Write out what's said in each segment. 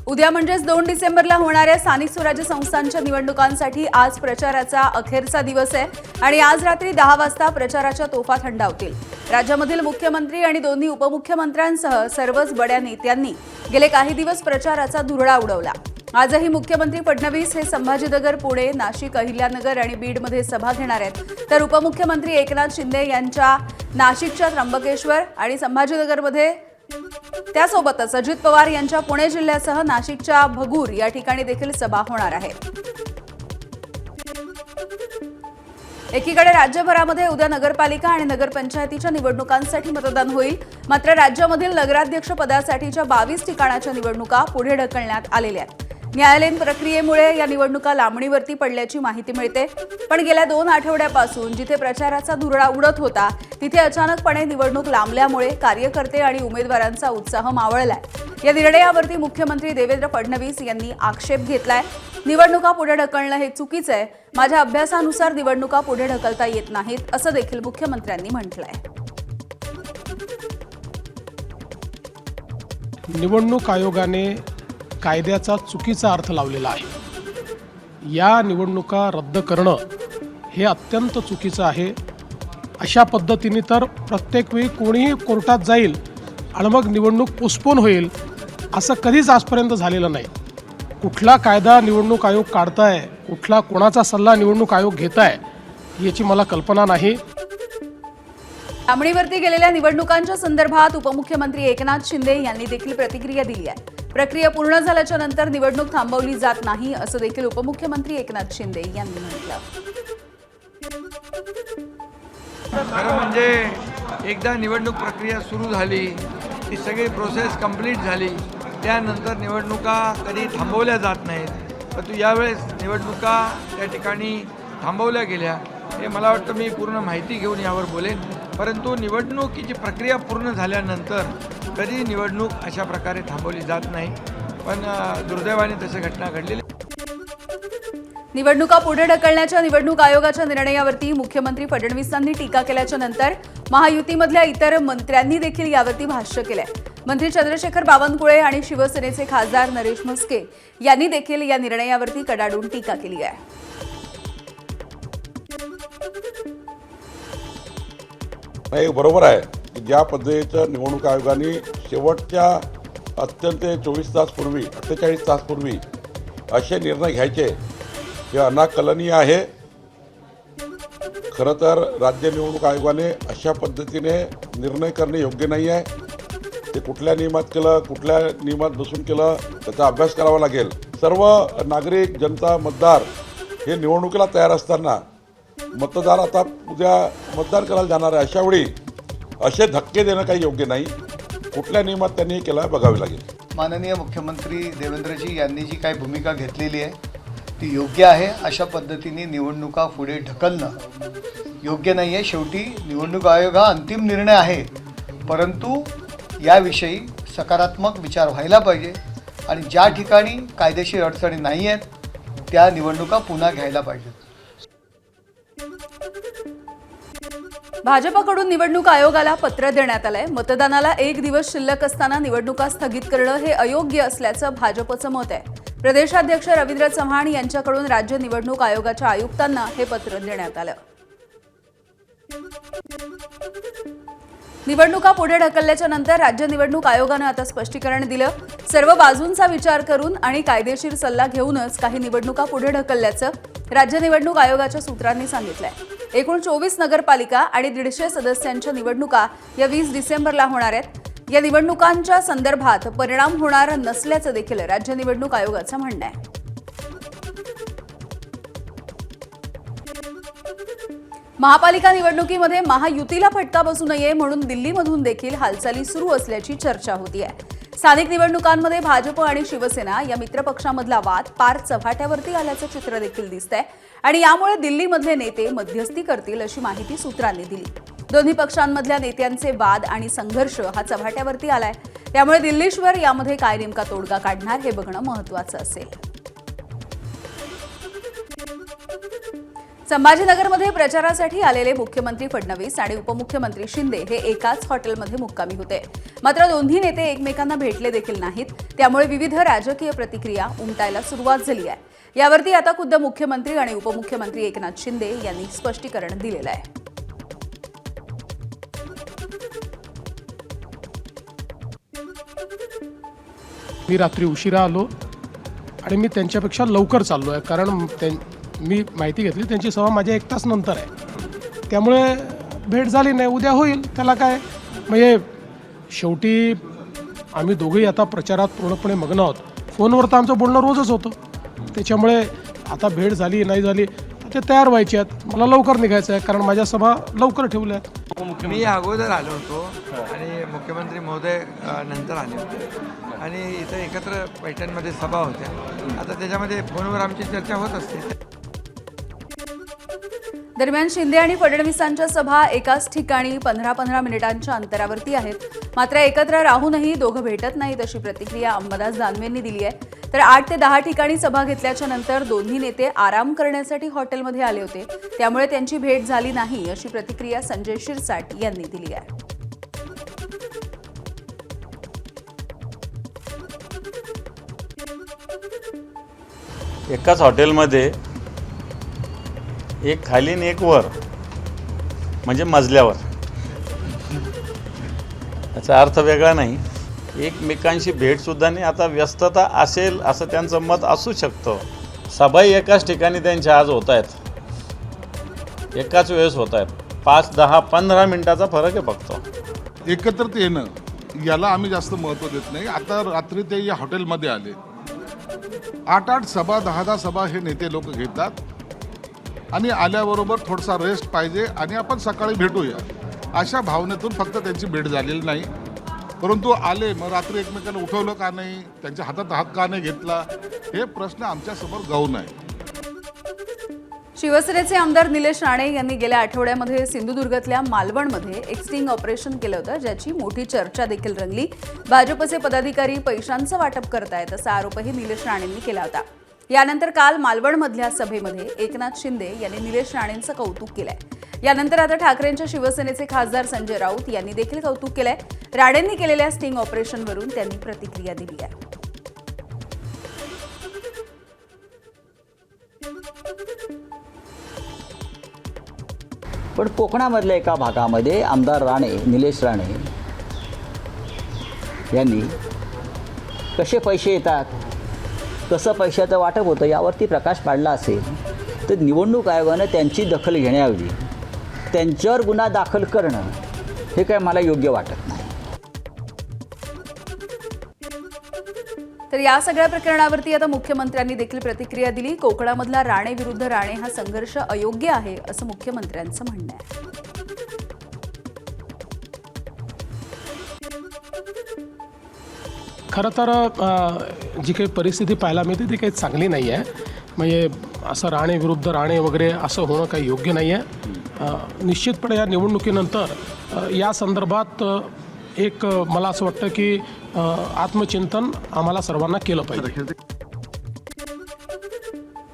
उद्या म्हणजेच 2 डिसेंबरला होणाऱ्या स्थानिक स्वराज्य संस्थांच्या निवडणुकांसाठी आज प्रचाराचा अखेरचा दिवस आहे आणि आज रात्री 10 वाजता प्रचाराच्या तोफा थंडावतील। राज्यामधील मुख्यमंत्री आणि दोन्ही उपमुख्यमंत्र्यांसह सर्वच बड्या नेत्यांनी गेले काही दिवस प्रचाराचा धुरळा उडवला। आजही मुख्यमंत्री फडणवीस हे संभाजीनगर, पुणे, नाशिक, अहिल्यानगर आणि बीडमध्ये सभा घेणार आहेत, तर उपमुख्यमंत्री एकनाथ शिंदे यांच्या नाशिकच्या त्र्यंबकेश्वर आणि संभाजीनगरमध्ये, त्यासोबतच अजित पवार यांच्या पुणे जिल्ह्यासह नाशिकच्या भगूर या ठिकाणी देखील सभा होणार आहे। एकीकडे राज्यभरामध्ये उद्या नगरपालिका आणि नगरपंचायतीच्या निवडणुकांसाठी मतदान होईल, मात्र राज्यामधील नगराध्यक्ष पदासाठीच्या 22 ठिकाणाच्या निवडणुका पुढे ढकलण्यात आलेल्या आहेत। न्यायालयीन प्रक्रियेमुळे या निवडणुका लांबणीवरती पडल्याची माहिती मिळते, पण गेल्या 2 आठवड्यापासून जिथे प्रचाराचा धुरळा उडत होता तिथे अचानकपणे निवडणूक लांबल्यामुळे कार्यकर्ते आणि उमेदवारांचा उत्साह मावळलाय। या निर्णयावरती मुख्यमंत्री देवेंद्र फडणवीस यांनी आक्षेप घेतलाय। निवडणुका पुढे ढकलणं हे चुकीचं आहे, माझ्या अभ्यासानुसार निवडणुका पुढे ढकलता येत नाहीत असं देखील मुख्यमंत्र्यांनी म्हटलंय। निवडणूक आयोगाने कायद्याचा चुकीचा अर्थ लावलेला आहे। या निवडणुका रद्द करणं हे अत्यंत चुकीचं आहे। अशा पद्धतीने तर प्रत्येक वेळी कोणीही कोर्टात जाईल आणि मग निवडणूक पोस्टपोन होईल असं कधीच आजपर्यंत झालेलं नाही। कुठला कायदा निवडणूक आयोग काढताय, कुठला कोणाचा सल्ला निवडणूक आयोग घेताय याची मला कल्पना नाही। लांबणीवरती गेलेल्या निवडणुकांच्या संदर्भात उपमुख्यमंत्री एकनाथ शिंदे यांनी देखील प्रतिक्रिया दिली आहे। प्रक्रिया पूर्ण झाल्याच्या नंतर निवडणूक थांबवली जात नाही असं देखील उपमुख्यमंत्री एकनाथ शिंदे यांनी म्हटलं। खरं म्हणजे एकदा निवडणूक प्रक्रिया सुरू झाली, ती सगळी प्रोसेस कंप्लीट झाली, त्यानंतर निवडणुका कधी थांबवल्या जात नाहीत, परंतु यावेळेस निवडणुका त्या ठिकाणी थांबवल्या गेल्या। हे मला वाटतं मी पूर्ण माहिती घेऊन यावर बोलेन, परंतु निवडणुकीची प्रक्रिया पूर्ण झाल्यानंतर कधी निवडणूक अशा प्रकारे थांबवली जात नाही, पण दुर्दैवाने तशा घटना घडलेल्या। निवडणुका पुढे ढकलण्याच्या निवडणूक आयोगाच्या निर्णयावरती मुख्यमंत्री फडणवीसांनी टीका केल्याच्या नंतर महायुतीमधल्या इतर मंत्र्यांनी देखील यावरती भाष्य केलंय। मंत्री चंद्रशेखर बावनकुळे आणि शिवसेनेचे खासदार नरेश म्हस्के यांनी देखील या निर्णयावरती कडाडून टीका केली आहे। बरोबर आहे की ज्या पद्धतीचं निवडणूक आयोगाने शेवटच्या अत्यंत 24 तास पूर्वी 48 तास पूर्वी असे निर्णय घ्यायचे हे अनाकलनीय आहे। खरं तर राज्य निवडणूक आयोगाने अशा पद्धतीने निर्णय करणे योग्य नाही आहे। ते कुठल्या नियमात केलं, कुठल्या नियमात बसून केलं त्याचा अभ्यास करावा लागेल। सर्व नागरिक, जनता, मतदार हे निवडणुकीला तयार असताना मतदार आता उद्या मतदान करायला जाणार आहे, अशावेळी असे धक्के देणं काही योग्य नाही। कुठल्या नियमात त्यांनी हे केलं बघावे लागेल। माननीय मुख्यमंत्री देवेंद्रजी यांनी जी काही भूमिका घेतलेली आहे ती योग्य आहे। अशा पद्धतीने निवडणुका पुढे ढकलणं योग्य नाही आहे। शेवटी निवडणूक आयोग हा अंतिम निर्णय आहे, परंतु याविषयी सकारात्मक विचार व्हायला पाहिजे आणि ज्या ठिकाणी कायदेशीर अडचणी नाही आहेत त्या निवडणुका पुन्हा घ्यायला पाहिजेत। भाजपकडून निवडणूक आयोगाला पत्र देण्यात आलंय। मतदानाला 1 दिवस शिल्लक असताना निवडणुका स्थगित करणं हे अयोग्य असल्याचं भाजपचं मत आहे। प्रदेशाध्यक्ष रवींद्र चव्हाण यांच्याकडून राज्य निवडणूक आयोगाच्या आयुक्तांना हे पत्र देण्यात आलं। निवडणुका पुढे ढकलल्याच्या नंतर राज्य निवडणूक आयोगानं आता स्पष्टीकरण दिलं। सर्व बाजूंचा विचार करून आणि कायदेशीर सल्ला घेऊनच काही निवडणुका पुढे ढकलल्याचं राज्य निवडणूक आयोगाच्या सूत्रांनी सांगितलंय। एकूण 24 नगरपालिका आणि 150 सदस्यांच्या निवडणुका या 20 डिसेंबरला होणार आहेत। या निवडणुकांच्या संदर्भात परिणाम होणार नसल्याचं देखील राज्य निवडणूक आयोगाचं म्हणणं आहे। महापालिका निवडणुकीमध्ये महायुतीला फटका बसू नये म्हणून दिल्लीमधून देखील हालचाली सुरू असल्याची चर्चा होतीये। स्थानिक निवडणुकांमध्ये भाजप आणि शिवसेना या मित्रपक्षामधला वाद पार चव्हाट्यावरती आल्याचं चित्र देखील दिसतंय आणि यामुळे दिल्लीमधले नेते मध्यस्थी करतील अशी माहिती सूत्रांनी दिली। दोन्ही पक्षांमधल्या नेत्यांचे वाद आणि संघर्ष हा चव्हाट्यावरती आलाय, त्यामुळे दिल्लीश्वर यामध्ये काय नेमका तोडगा काढणार हे बघणं महत्त्वाचं असेल। संभाजीनगरमध्ये प्रचारासाठी आलेले मुख्यमंत्री फडणवीस आणि उपमुख्यमंत्री शिंदे हे एकाच हॉटेलमध्ये मुक्कामी होते. मात्र दोन्ही नेते एकमेकांना भेटले देखील नाहीत. त्यामुळे विविध राजकीय प्रतिक्रिया उमटायला सुरुवात झाली आहे. यावरती आता खुद्द मुख्यमंत्री आणि उपमुख्यमंत्री एकनाथ शिंदे यांनी स्पष्टीकरण दिलेलं आहे. मी रात्री उशिरा आलो आणि मी त्यांच्यापेक्षा लवकर चाललो आहे, कारण मी माहिती घेतली त्यांची सभा माझ्या 1 तास नंतर आहे. त्यामुळे भेट झाली नाही. उद्या होईल, त्याला काय. म्हणजे शेवटी आम्ही दोघंही आता प्रचारात पूर्णपणे मग्न आहोत. फोनवर तर आमचं बोलणं रोजच होतं. त्याच्यामुळे आता भेट झाली नाही झाली ते तयार व्हायचे आहेत. मला लवकर निघायचं आहे, कारण माझ्या सभा लवकर ठेवल्या आहेत. मी अगोदर आलो होतो आणि मुख्यमंत्री महोदय नंतर आले होते आणि इथं एकत्र पैठणमध्ये सभा होत्या. आता त्याच्यामध्ये फोनवर आमची चर्चा होत असते. दरम्यान शिंदे आणि फडणवीसांच्या सभा एकाच ठिकाणी 15-15 मिनिटांच्या अंतरावरती आहेत. मात्र एकत्र राहूनही दोघं भेटत नाहीत अशी प्रतिक्रिया अंबादास दानवेंनी दिली आहे. तर 8 ते 10 ठिकाणी सभा घेतल्याच्या नंतर दोन्ही नेते आराम करण्यासाठी हॉटेलमध्ये आले होते. त्यामुळे त्यांची भेट झाली नाही अशी प्रतिक्रिया संजय शिरसाट यांनी दिली आहे. एकाच हॉटेलमध्ये एक खाली आणि एक वर, म्हणजे मजल्यावर. याचा अर्थ वेगळा नाही. एकमेकांशी भेटसुद्धा नाही. आता व्यस्तता असेल असं त्यांचं मत असू शकतं. सभाही एकाच ठिकाणी त्यांच्या आज होत आहेत, एकाच वेळेस होत आहेत. 5, 10, 15 मिनिटाचा फरक आहे फक्त. एकत्रित येणं याला आम्ही जास्त महत्त्व देत नाही. आता रात्री ते या हॉटेलमध्ये आले. 8-8 सभा 10-10 सभा हे नेते लोक घेतात आणि आल्याबरोबर थोडासा रेस्ट पाहिजे आणि आपण सकाळी भेटूया अशा भावनेतून फक्त त्यांची भेट झालेली नाही. परंतु आले, मग रात्री एकमेकांना उठवलं का नाही, त्यांच्या हातात हात का नाही घेतला, हे प्रश्न आमच्यासमोर गौण आहे. शिवसेनेचे आमदार निलेश राणे यांनी गेल्या आठवड्यामध्ये सिंधुदुर्गातल्या मालवणमध्ये एक स्टिंग ऑपरेशन केलं होतं, ज्याची मोठी चर्चा देखील रंगली. भाजपचे पदाधिकारी पैशांचं वाटप करतायत असा आरोपही निलेश राणेंनी केला होता. यानंतर काल मालवणमधल्या सभेमध्ये एकनाथ शिंदे यांनी निलेश राणेंचं कौतुक केलंय. यानंतर आता ठाकरेंच्या शिवसेनेचे खासदार संजय राऊत यांनी देखील कौतुक केलंय. राणेंनी केलेल्या स्टिंग ऑपरेशनवरून त्यांनी प्रतिक्रिया दिली आहे. पण कोकणामधल्या एका भागामध्ये आमदार राणे, निलेश राणे यांनी कसे पैसे येतात, कसं पैशाचं वाटप होतं यावरती प्रकाश पाडला असेल तर निवडणूक आयोगानं त्यांची दखल घेण्याऐवजी त्यांच्यावर गुन्हा दाखल करणं हे काय मला योग्य वाटत नाही. तर या सगळ्या प्रकरणावरती आता मुख्यमंत्र्यांनी देखील प्रतिक्रिया दिली. कोकणामधला राणे विरुद्ध राणे हा संघर्ष अयोग्य आहे असं मुख्यमंत्र्यांचं म्हणणं आहे. खरं तर जी काही परिस्थिती पाहायला मिळते ती काही चांगली नाही आहे. म्हणजे असं राणे विरुद्ध राणे वगैरे असं होणं काही योग्य नाही आहे. निश्चितपणे या निवडणुकीनंतर या संदर्भात एक मला असं वाटतं की आत्मचिंतन आम्हाला सर्वांना केलं पाहिजे.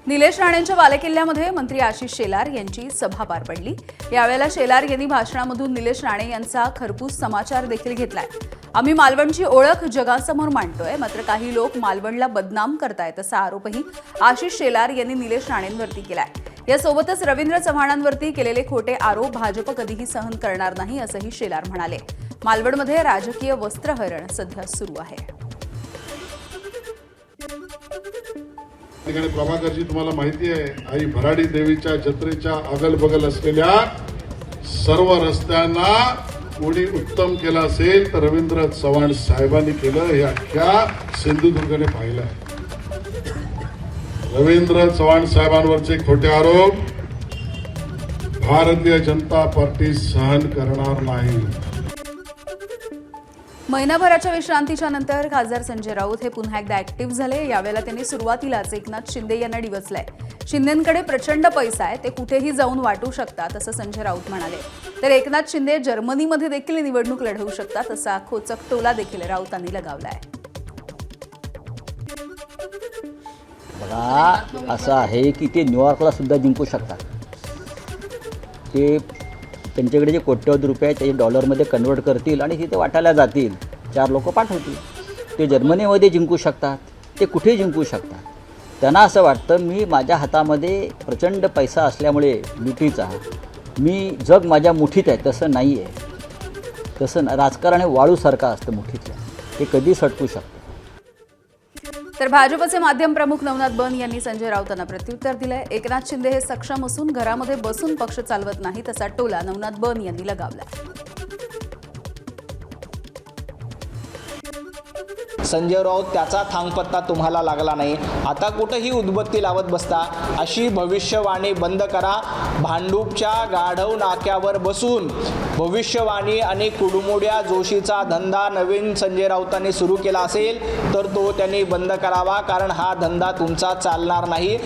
निलेश राणेंच्या बालेकिल्ल्यामध्ये मंत्री आशिष शेलार यांची सभा पार पडली. यावेळेला शेलार यांनी भाषणामधून निलेश राणे यांचा खरपूस समाचार देखील घेतलाय. आम्ही मालवणची ओळख जगासमोर मांडतोय, मात्र काही लोक मालवणला बदनाम करतायत असा आरोपही आशिष शेलार यांनी निलेश राणेंवरती केलाय. यासोबतच रवींद्र चव्हाणांवरती केलेले खोटे आरोप भाजप कधीही सहन करणार नाही असंही शेलार म्हणाले. मालवणमध्ये राजकीय वस्त्रहरण सध्या सुरू आहे. ठिकाणी प्रभाकरजी तुम्हाला माहिती आहे, आई भराडी देवीच्या जत्रेच्या अगल-बगल असलेल्या सर्व रस्त्यांना कोणी उत्तम केलं असेल तर रवींद्र चव्हाण साहेबांनी केलं हे अख्ख्या सिंधुदुर्गने पाहिलं. रवींद्र चव्हाण साहेबांवरचे खोटे आरोप भारतीय जनता पार्टी सहन करणार नाही. महिनाभराच्या विश्रांतीच्या नंतर खासदार संजय राऊत हे पुन्हा एकदा ऍक्टिव्ह झाले. यावेळेला त्यांनी सुरुवातीलाच एकनाथ शिंदे यांना डिवचलंय. शिंदेंकडे प्रचंड पैसा आहे, ते कुठेही जाऊन वाटू शकतात असं संजय राऊत म्हणाले. तर एकनाथ शिंदे जर्मनीमध्ये देखील निवडणूक लढवू शकतात असा खोचक टोला देखील राऊतांनी लगावलाय. बघा, असं आहे की ते न्यूयॉर्कला सुद्धा जिंकू शकतात. ते त्यांच्याकडे जे कोट्यवधी रुपये आहेत ते डॉलरमध्ये कन्वर्ट करतील आणि तिथे वाटायला जातील, 4 लोक पाठवतील. ते जर्मनीमध्ये जिंकू शकतात, ते कुठेही जिंकू शकतात. त्यांना असं वाटतं मी माझ्या हातामध्ये प्रचंड पैसा असल्यामुळे लुटीचा मी जग माझ्या मुठीत आहे. तसं नाही आहे. तसं राजकारण हे वाळूसारखं असतं मुठीतलं, ते कधी सटकू शकतं. तर भाजपचे माध्यम प्रमुख नवनाथ बन यांनी संजय राऊतांना प्रत्युत्तर दिलंय. एकनाथ शिंदे हे सक्षम असून घरामध्ये बसून पक्ष चालवत नाही, तसा टोला नवनाथ बन यांनी लगावला. संजय राऊत त्याचा थांगपत्ता तुम्हाला लागला नाही, आता कुठंही उदबत्ती लावत बसता अशी भविष्यवाणी बंद करा. भांडूपच्या गाढव नाक्यावर बसून भविष्यवाणी आणि कुडमुड्या जोशीचा धंदा नवीन संजय राऊतांनी सुरू केला असेल तर तो त्यांनी बंद करावा, कारण हा धंदा तुमचा चालणार नाही.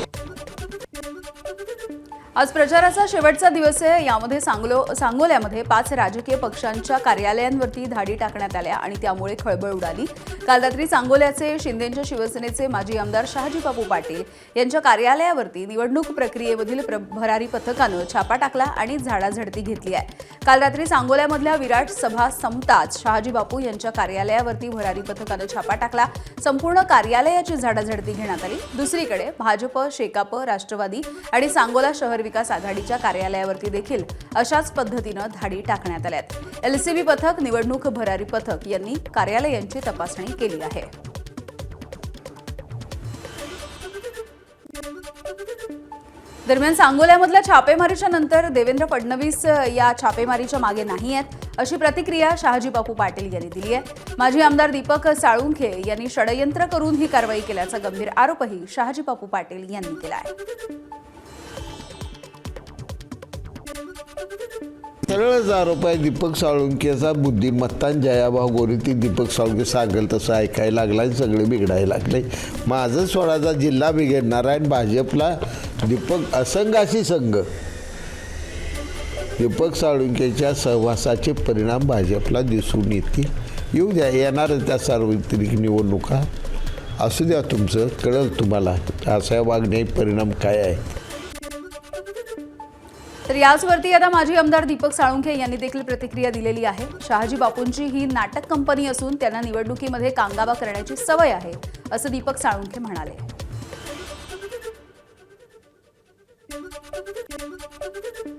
आज प्रचाराचा शेवटचा दिवस आहे. यामध्ये सांगोल्यामध्ये 5 राजकीय पक्षांच्या कार्यालयांवरती धाडी टाकण्यात आल्या आणि त्यामुळे खळबळ उडाली. काल रात्री सांगोल्याचे शिंदेच्या शिवसेनेचे माजी आमदार शहाजी बापू पाटील यांच्या कार्यालयावरती निवडणूक प्रक्रियेमधील भरारी पथकानं छापा टाकला आणि झाडाझडती घेतली आहे. काल रात्री सांगोल्यामधल्या विराट सभा संपताच शहाजी बापू यांच्या कार्यालयावरती भरारी पथकानं छापा टाकला. संपूर्ण कार्यालयाची झाडाझडती घेण्यात आली. दुसरीकडे भाजप, शेकाप, राष्ट्रवादी आणि सांगोला शहर विकास आघाडीच्या कार्यालयावरती देखील अशाच पद्धतीनं धाडी टाकण्यात आल्यात. एलसीबी पथक, निवडणूक भरारी पथक यांनी कार्यालयांची तपासणी केली आहे. दरम्यान सांगोल्यामधल्या छापेमारीच्या नंतर देवेंद्र फडणवीस या छापेमारीच्या मागे नाही आहेत, अशी प्रतिक्रिया शहाजी बापू पाटील यांनी दिली आहे. माजी आमदार दीपक साळुंखे यांनी षडयंत्र करून ही कारवाई केल्याचा गंभीर आरोपही शहाजी बापू पाटील यांनी केला आहे. सरळच आरोप आहे दीपक साळुंकेचा. बुद्धिमत्ता जयाभाऊ गोरे ती दीपक साळुंके सांगेल तसं ऐकायला लागला आणि सगळे बिघडायला लागले. माझं स्वराचा जिल्हा बिघडणार आहे आणि भाजपला दीपक असंघाशी संघ. दीपक साळुंकेच्या सहवासाचे परिणाम भाजपला दिसून येतील. येऊ द्या, येणारच त्या सार्वत्रिक निवडणुका. असू द्या, तुमचं कळलं तुम्हाला असा वागण्याचे परिणाम काय आहे. तर याचवरती आता माजी आमदार दीपक साळुंखे यांनी देखील प्रतिक्रिया दिलेली आहे. शहाजी बापूंची ही नाटक कंपनी असून त्यांना निवडणुकीमध्ये कांगावा करण्याची सवय आहे, असं दीपक साळुंखे म्हणाले.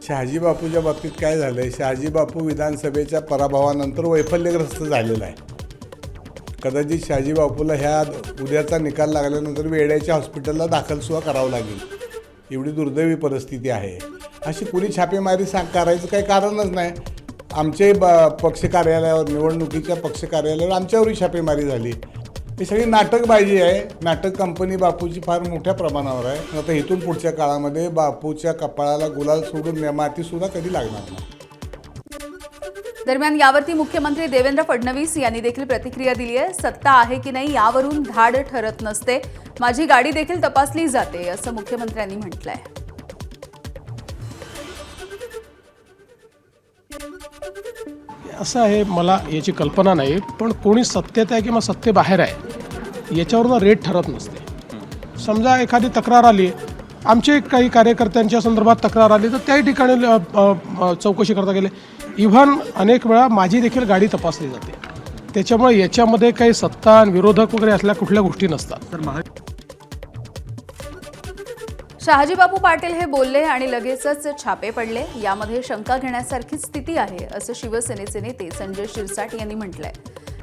शहाजी बापूच्या बाबतीत काय झालंय, शहाजी बापू विधानसभेच्या पराभवानंतर वैफल्यग्रस्त झालेला आहे. कदाचित शहाजी बापूला ह्या उद्याचा निकाल लागल्यानंतर वेड्याच्या हॉस्पिटलला दाखलसुद्धा करावं लागेल, एवढी दुर्दैवी परिस्थिती आहे. अशी कुणी छापेमारी करायचं काही कारणच नाही. आमचे पक्ष कार्यालयावर, निवडणुकीच्या पक्ष कार्यालयावर आमच्यावरही छापेमारी झाली. ही सगळी नाटकबाजी आहे. नाटक कंपनी बापूची फार मोठ्या प्रमाणावर आहे. आता इथून पुढच्या काळामध्ये बापूच्या कपाळाला गुलाल सोडून मातीसुद्धा कधी लागणार नाही. दरम्यान यावरती मुख्यमंत्री देवेंद्र फडणवीस यांनी देखील प्रतिक्रिया दिली आहे. सत्ता आहे की नाही यावरून धाड ठरत नसते, माझी गाडी देखील तपासली जाते, असं मुख्यमंत्र्यांनी म्हटलंय. असं आहे, मला याची कल्पना नाही, पण कोणी सत्तेत आहे किंवा सत्तेबाहेर आहे याच्यावरून रेट ठरत नसते. समजा एखादी तक्रार आली, आमचे काही कार्यकर्त्यांच्या संदर्भात तक्रार आली तर त्याही ठिकाणी चौकशी करता गेले. इव्हन अनेक वेळा माझी देखील गाडी तपासली जाते. त्याच्यामुळे याच्यामध्ये काही सत्ता आणि विरोधक वगैरे असल्या कुठल्या गोष्टी नसतात. शहाजी बापू पाटील हे बोलले आणि लगेचच छापे पडले, यामध्ये शंका घेण्यासारखी स्थिती आहे, असं शिवसेनेचे नेते संजय शिरसाट यांनी म्हटलंय.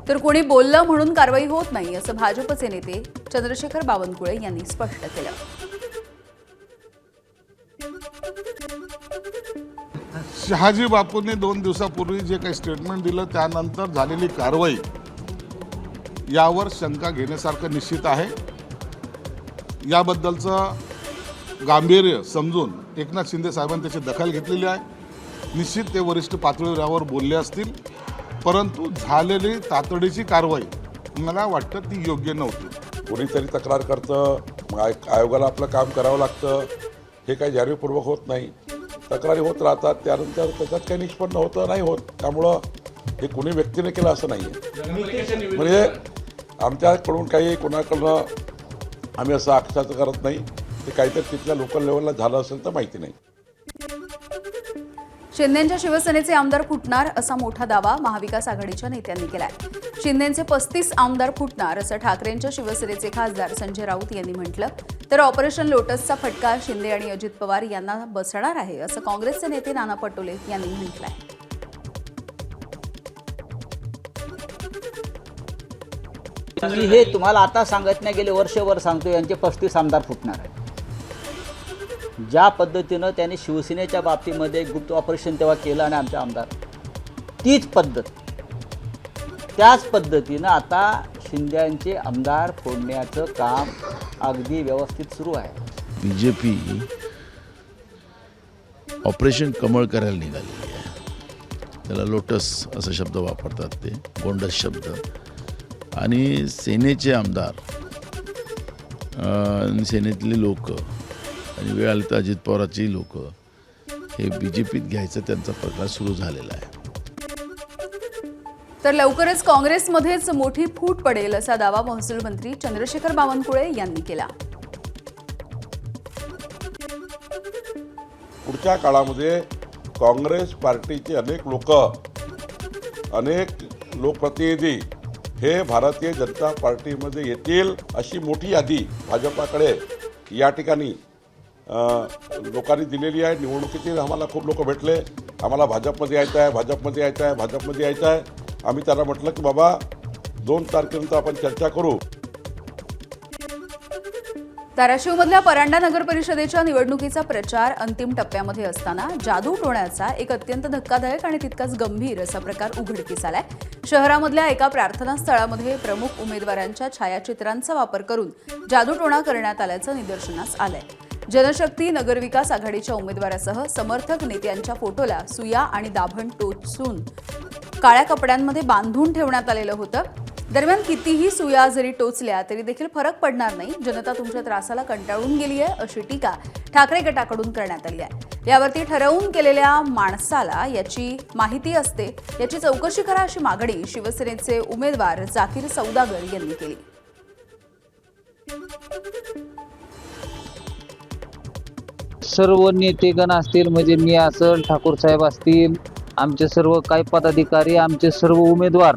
तर कोणी बोललं म्हणून कारवाई होत नाही, असं भाजपचे नेते चंद्रशेखर बावनकुळे यांनी स्पष्ट केलं. शहाजी बापूंनी 2 दिवसापूर्वी जे काही स्टेटमेंट दिलं त्यानंतर झालेली कारवाई यावर शंका घेण्यासारखं निश्चित आहे. याबद्दलचं गांभीर्य समजून एकनाथ शिंदे साहेबांनी त्याची दखल घेतलेली आहे. निश्चित ते वरिष्ठ पातळीवर यावर बोलले असतील, परंतु झालेली तातडीची कारवाई मला वाटतं ती योग्य नव्हती. कोणीतरी तक्रार करतं, आयोगाला आपलं काम करावं लागतं, हे काही जाणीवपूर्वक होत नाही. तक्रारी होत राहतात, त्यानंतर त्याच्यात काही निष्पन्न होतं नाही होत. त्यामुळं हे कोणी व्यक्तीने केलं असं नाही आहे. म्हणजे आमच्याकडून काही कोणाकडनं आम्ही असं आक्षेप करत नाही. ते काहीतरी तिथल्या लोकल लेवलला झालं असेल तर माहिती नाही. शिंदेंच्या शिवसेनेचे आमदार फुटणार असा मोठा दावा महाविकास आघाडीच्या नेत्यांनी केलाय. शिंदेंचे 35 आमदार फुटणार असं ठाकरेंच्या शिवसेनेचे खासदार संजय राऊत यांनी म्हटलं. तर ऑपरेशन लोटसचा फटका शिंदे आणि अजित पवार यांना बसणार आहे असं काँग्रेसचे नेते नाना पटोले यांनी म्हटलंय. मी हे तुम्हाला आता सांगत नाही, गेले वर्षभर सांगतो यांचे 35 आमदार फुटणार आहे. ज्या पद्धतीनं त्यांनी शिवसेनेच्या बाबतीमध्ये गुप्त ऑपरेशन तेव्हा केलं आणि आमचे आमदार, तीच पद्धत त्याच पद्धतीनं आता शिंद्यांचे आमदार फोडण्याचं काम अगदी व्यवस्थित सुरू आहे. बीजेपी ऑपरेशन कमळ करायला निघालेली आहे. त्याला लोटस असा शब्द वापरतात, ते गोंडस शब्द. आणि सेनेचे आमदार, सेनेतले लोक आणि वेळ आली तर अजित पवारांची लोक हे बीजेपीत घ्यायचं त्यांचा प्रकार सुरू झालेला आहे. तर लवकरच काँग्रेसमध्येच मोठी फूट पडेल असा दावा महसूल मंत्री चंद्रशेखर बावनकुळे यांनी केला. पुढच्या काळामध्ये काँग्रेस पार्टीचे अनेक लोकप्रतिनिधी हे भारतीय जनता पार्टीमध्ये येतील अशी मोठी यादी भाजपाकडे या ठिकाणी लोकांनी दिलेली आहे. निवडणुकीतील आम्हाला खूप लोक भेटले, आम्हाला भाजपमध्ये यायचं आहे, भाजपमध्ये यायचं आहे, भाजपमध्ये यायचं आहे. आम्ही त्यांना म्हटलं की बाबा 2 तारखेनंतर आपण चर्चा करू. धाराशिवमधल्या परांडा नगर परिषदेच्या निवडणुकीचा प्रचार अंतिम टप्प्यामध्ये असताना जादूटोण्याचा एक अत्यंत धक्कादायक आणि तितकाच गंभीर असा प्रकार उघडकीस आलाय. शहरामधल्या एका प्रार्थना स्थळामध्ये प्रमुख उमेदवारांच्या छायाचित्रांचा वापर करून जादूटोणा करण्यात आल्याचं निदर्शनास आलंय. जनशक्ती नगरविकास आघाडीच्या उमेदवारासह समर्थक नेत्यांच्या फोटोला सुया आणि दाभण टोचून काळ्या कपड्यांमध्ये बांधून ठेवण्यात आलेलं होतं. दरम्यान कितीही सुया जरी टोचल्या तरी देखील फरक पडणार नाही, जनता तुमच्या त्रासाला कंटाळून गेली आहे अशी टीका ठाकरे गटाकडून करण्यात आली आहे. यावरती ठरवून केलेल्या माणसाला याची माहिती असते, याची चौकशी करा अशी मागणी शिवसेनेचे उमेदवार जाकीर सौदागर यांनी केली. सर्व नेतेगण असतील, म्हणजे मी असेल, ठाकूर साहेब असतील, आमचे सर्व काही पदाधिकारी, आमचे सर्व उमेदवार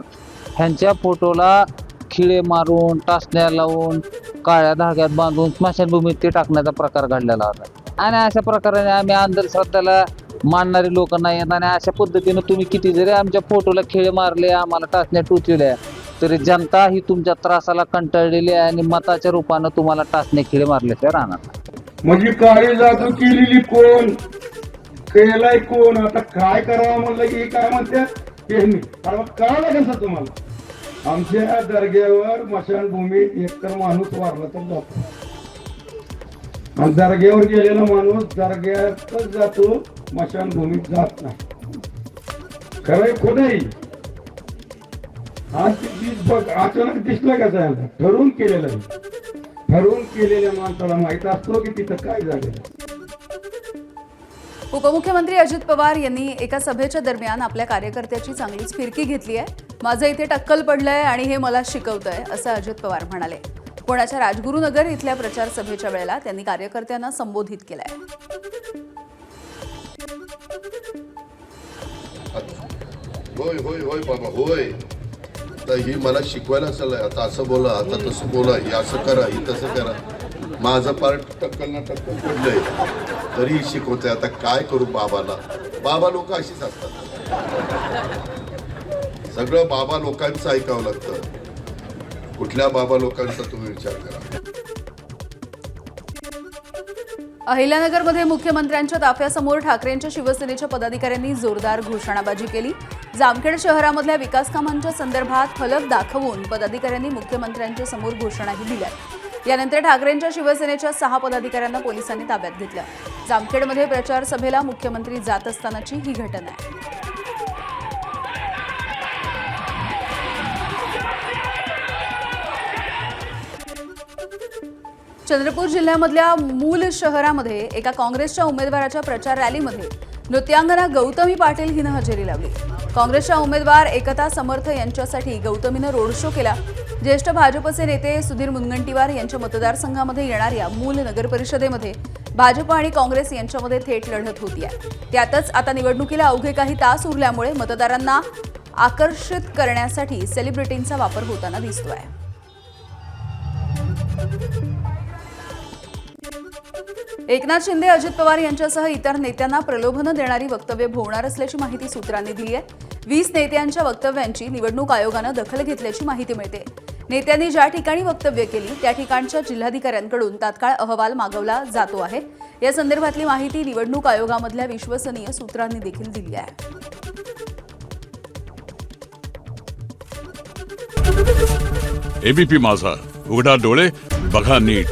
ह्यांच्या फोटोला खिळे मारून, टाचण्या लावून, काळ्या धाग्यात बांधून स्मशानभूमीत ते टाकण्याचा प्रकार घडलेला होता. आणि अशा प्रकारे आम्ही अंधश्रद्धाला मानणारे लोक नाही आहेत. आणि अशा पद्धतीनं तुम्ही किती जरी आमच्या फोटोला खिळे मारले, आम्हाला टाचण्या टोचवल्या, तरी जनता ही तुमच्या त्रासाला कंटाळलेली आहे आणि मताच्या रूपानं तुम्हाला टाचण्या खिळे मारल्याशिवाय राहणार. म्हणजे काळी जादू केलेली कोण, केलाय कोण, आता काय करावं म्हणलं की काय म्हणतात कळावं लागेल सर तुम्हाला. आमच्या दर्ग्यावर मशानभूमीत एकतर माणूस वारला तर जातो, आणि दर्ग्यावर गेलेला माणूस दर्ग्यातच जातो, मशानभूमीत जात नाही. खरंय खोटंही आज बघ अचानक दिसलं का जायला, ठरवून केलेलं आहे. ठरवून केलेल्या माणसाला माहित असतो की तिथं काय झालेलं. उपमुख्यमंत्री अजित पवार यांनी एका सभेच्या दरम्यान आपल्या कार्यकर्त्याची चांगलीच फिरकी घेतली आहे. माझं इथे टक्कल पडलंय आणि हे मला शिकवतंय असं अजित पवार म्हणाले. पुण्याच्या राजगुरुनगर इथल्या प्रचार सभेच्या वेळेला त्यांनी कार्यकर्त्यांना संबोधित केलंय. होय होय होय बाबा होय, तर ही मला शिकवायला असेल, आता असं बोला, आता तसं बोला, हे असं करा, हे तसं करा. माझं पार्ट टक्कल ना टक्कल पडलंय तरी शिकवते. आता काय करू बाबाला. बाबा लोक अशीच असतात, सगळं बाबा लोकांचं ऐकावं लागतं. कुठल्या बाबा लोकांचा तुम्ही विचार करा. अहिल्यानगरमध्ये मुख्यमंत्र्यांच्या ताफ्यासमोर ठाकरेंच्या शिवसेनेच्या पदाधिकाऱ्यांनी जोरदार घोषणाबाजी केली. जामखेड शहरामधल्या विकास कामांच्या संदर्भात फलक दाखवून पदाधिकाऱ्यांनी मुख्यमंत्र्यांच्या समोर घोषणाही दिल्या. यानंतर ठाकरेंच्या शिवसेनेच्या 6 पदाधिकाऱ्यांना पोलिसांनी ताब्यात घेतलं. जामखेडमध्ये प्रचार सभेला मुख्यमंत्री जात असतानाची ही घटना आहे. चंद्रपूर जिल्ह्यामधल्या मूल शहरामध्ये एका काँग्रेसच्या उमेदवाराच्या प्रचार रॅलीमध्ये नृत्यांगना गौतमी पाटील हिनं हजेरी लावली. काँग्रेसच्या उमेदवार एकता समर्थ यांच्यासाठी गौतमीनं रोड शो केला. ज्येष्ठ भाजपचे नेते सुधीर मुनगंटीवार यांच्या मतदारसंघामध्ये येणाऱ्या मूल नगर परिषदेमध्ये भाजप आणि काँग्रेस यांच्यामध्ये थेट लढत होती आहे. त्यातच आता निवडणुकीला अवघे काही तास उरल्यामुळे मतदारांना आकर्षित करण्यासाठी सेलिब्रिटींचा वापर होताना दिसतोय. एकनाथ शिंदे, अजित पवार यांच्यासह इतर नेत्यांना प्रलोभनं देणारी वक्तव्य भोवणार असल्याची माहिती सूत्रांनी दिली आहे. 20 नेत्यांच्या वक्तव्यांची निवडणूक आयोगानं दखल घेतल्याची माहिती मिळते. नेत्यांनी ज्या ठिकाणी वक्तव्य केली त्या ठिकाणच्या जिल्हाधिकाऱ्यांकडून तात्काळ अहवाल मागवला जातो आहे. या संदर्भातली माहिती निवडणूक आयोगामधल्या विश्वसनीय सूत्रांनी देखील दिली आहे. एबीपी माझा, उघडा डोळे बघा नीट.